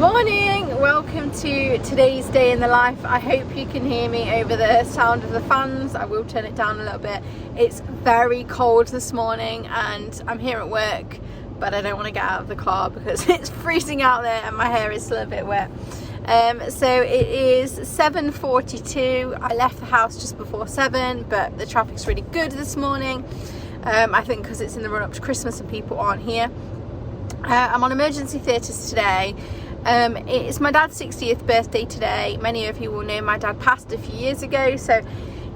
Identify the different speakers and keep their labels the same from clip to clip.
Speaker 1: Morning, welcome to today's day in the life. I hope you can hear me over the sound of the fans. I will turn it down a little bit. It's very cold this morning and I'm here at work, but I don't want to get out of the car because it's freezing out there and my hair is still a bit wet. So it is 7:42. I left the house just before 7, but the traffic's really good this morning. I think because it's in the run up to Christmas and people aren't here. I'm on emergency theatres today. It's my dad's 60th birthday today. Many of you will know my dad passed a few years ago, so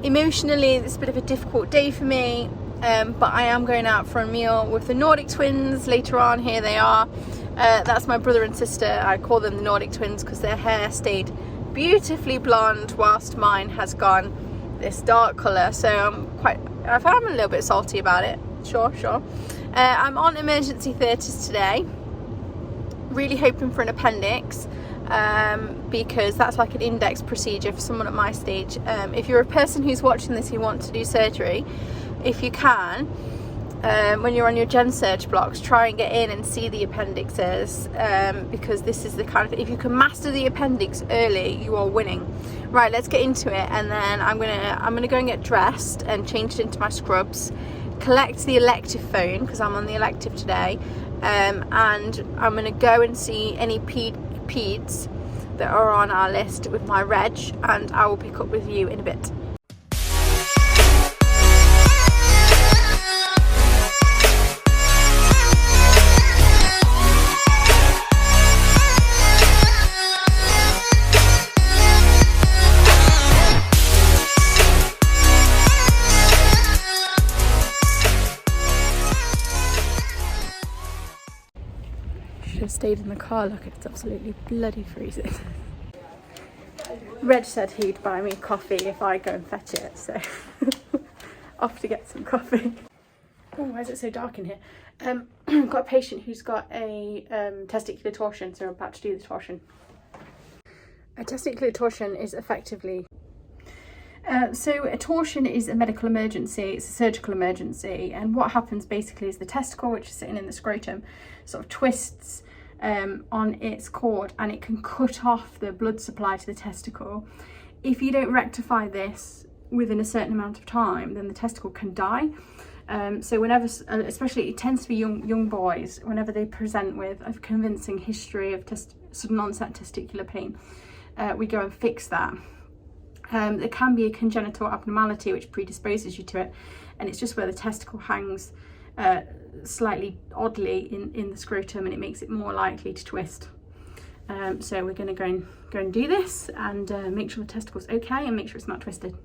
Speaker 1: emotionally it's a bit of a difficult day for me, but I am going out for a meal with the Nordic twins later on. Here they are. That's my brother and sister. I call them the Nordic twins because their hair stayed beautifully blonde whilst mine has gone this dark colour, so I'm a little bit salty about it. Sure. I'm on emergency theatres today, really hoping for an appendix, because that's like an index procedure for someone at my stage. If you're a person who's watching this who wants to do surgery, if you can, when you're on your gen surge blocks, try and get in and see the appendixes, because this is the kind of, if you can master the appendix early, you are winning. Right, let's get into it, and then I'm gonna go and get dressed and change into my scrubs, collect the elective phone because I'm on the elective today, and I'm going to go and see any peds that are on our list with my reg, and I will pick up with you in a bit. Have stayed in the car. Look, it's absolutely bloody freezing. Reg said he'd buy me coffee if I go and fetch it, so off to get some coffee. Oh, why is it so dark in here? I've got a patient who's got a testicular torsion, so I'm about to do the torsion. A testicular torsion is effectively so a torsion is a medical emergency, it's a surgical emergency, and what happens basically is the testicle, which is sitting in the scrotum, sort of twists on its cord, and it can cut off the blood supply to the testicle. If you don't rectify this within a certain amount of time, then the testicle can die. So whenever, especially it tends to be young boys, whenever they present with a convincing history of sudden onset testicular pain, we go and fix that. There can be a congenital abnormality which predisposes you to it, and it's just where the testicle hangs slightly oddly in the scrotum, and it makes it more likely to twist. So we're going to go and do this and make sure the testicle's okay and make sure it's not twisted.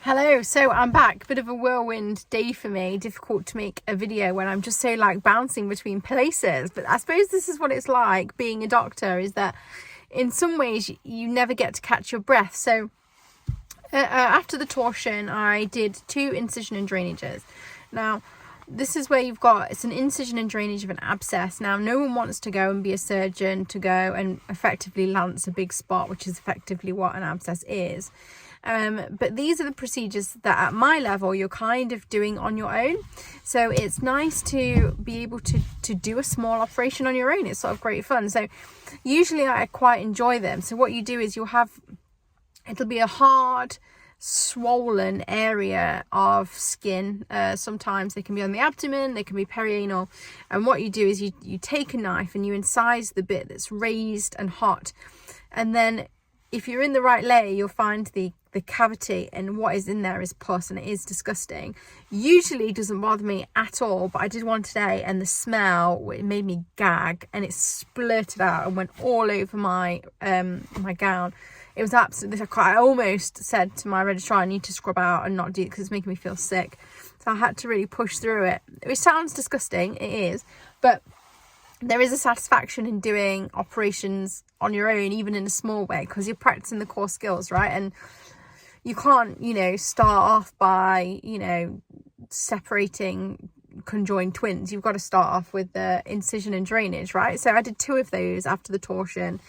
Speaker 1: Hello, so I'm back. Bit of a whirlwind day for me. Difficult to make a video when I'm just so like bouncing between places, but I suppose this is what it's like being a doctor, is that in some ways you never get to catch your breath. So after the torsion, I did 2 incision and drainages. Now, this is where it's an incision and drainage of an abscess. Now, no one wants to go and be a surgeon to go and effectively lance a big spot, which is effectively what an abscess is. But these are the procedures that at my level you're kind of doing on your own. So it's nice to be able to do a small operation on your own. It's sort of great fun. So usually I quite enjoy them. So what you do is it'll be a hard, swollen area of skin. Sometimes they can be on the abdomen, they can be perianal, and what you do is you take a knife and you incise the bit that's raised and hot, and then if you're in the right layer you'll find the cavity, and what is in there is pus, and it is disgusting. Usually doesn't bother me at all, but I did one today and the smell, it made me gag, and it splurted out and went all over my my gown. It was absolutely, I almost said to my registrar, I need to scrub out and not do it because it's making me feel sick. So I had to really push through it. It sounds disgusting, it is, but there is a satisfaction in doing operations on your own, even in a small way, because you're practicing the core skills, right? And you can't, start off by, separating conjoined twins. You've got to start off with the incision and drainage, right? So I did 2 of those after the torsion.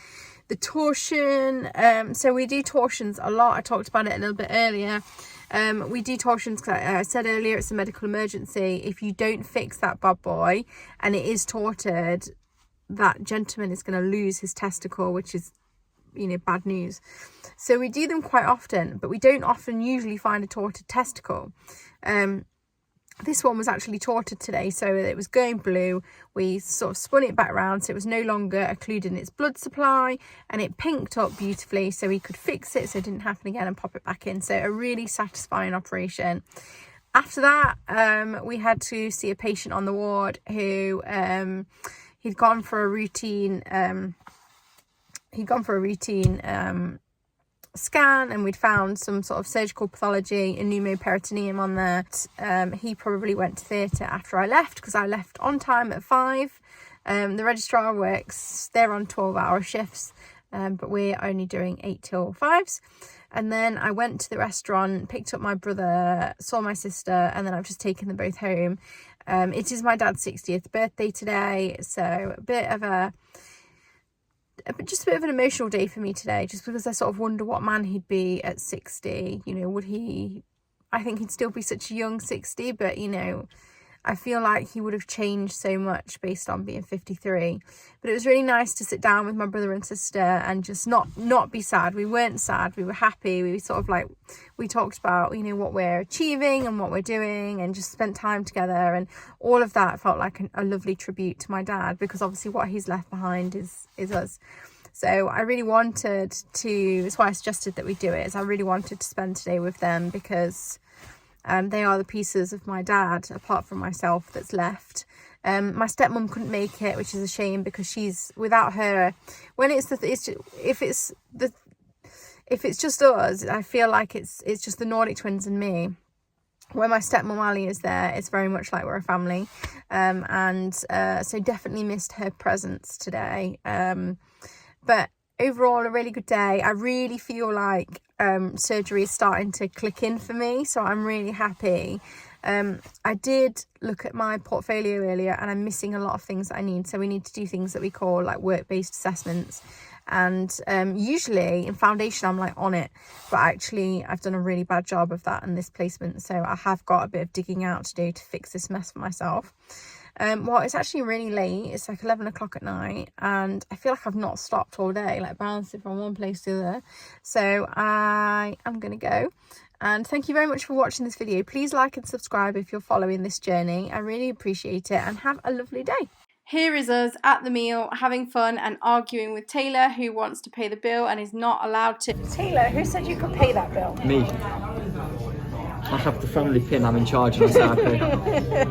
Speaker 1: The torsion, so we do torsions a lot. I talked about it a little bit earlier. We do torsions because I said earlier it's a medical emergency. If you don't fix that bad boy and it is torted, that gentleman is going to lose his testicle, which is, you know, bad news. So we do them quite often, but we don't often usually find a torted testicle. This one was actually torted today, so it was going blue. We sort of spun it back around so it was no longer occluded in its blood supply, and it pinked up beautifully so we could fix it so it didn't happen again and pop it back in. So a really satisfying operation. After that, we had to see a patient on the ward who he'd gone for a routine scan, and we'd found some sort of surgical pathology, a pneumoperitoneum on there. He probably went to theatre after I left, because I left on time at 5. The registrar works, they're on 12-hour shifts, but we're only doing 8 till 5s. And then I went to the restaurant, picked up my brother, saw my sister, and then I've just taken them both home. It is my dad's 60th birthday today, so just a bit of an emotional day for me today, just because I sort of wonder what man he'd be at 60. You know, I think he'd still be such a young 60, but, you know, I feel like he would have changed so much based on being 53. But it was really nice to sit down with my brother and sister and just not be sad. We weren't sad, we were happy. We sort of like, we talked about, you know, what we're achieving and what we're doing, and just spent time together, and all of that felt like a lovely tribute to my dad, because obviously what he's left behind is us. So I really wanted to, that's why I suggested that we do it, is I really wanted to spend today with them, because they are the pieces of my dad, apart from myself, that's left. My stepmom couldn't make it, which is a shame, because she's, without her, when if it's just us, I feel like it's just the Nordic twins and me. When my stepmom Ali is there, it's very much like we're a family. So definitely missed her presence today. But overall, a really good day. I really feel like surgery is starting to click in for me, so I'm really happy. I did look at my portfolio earlier, and I'm missing a lot of things that I need. So we need to do things that we call like work-based assessments, and usually in foundation I'm like on it, but actually I've done a really bad job of that in this placement, so I have got a bit of digging out to do to fix this mess for myself. Well, it's actually really late. It's like 11 o'clock at night, and I feel like I've not stopped all day, like bouncing from one place to the other. So I am gonna go, and thank you very much for watching this video. Please like and subscribe if you're following this journey. I really appreciate it, and have a lovely day. Here is us at the meal, having fun and arguing with Taylor, who wants to pay the bill and is not allowed to. Taylor, who said you could pay that bill?
Speaker 2: Me. I have the family pin, I'm in charge, and I say I pay.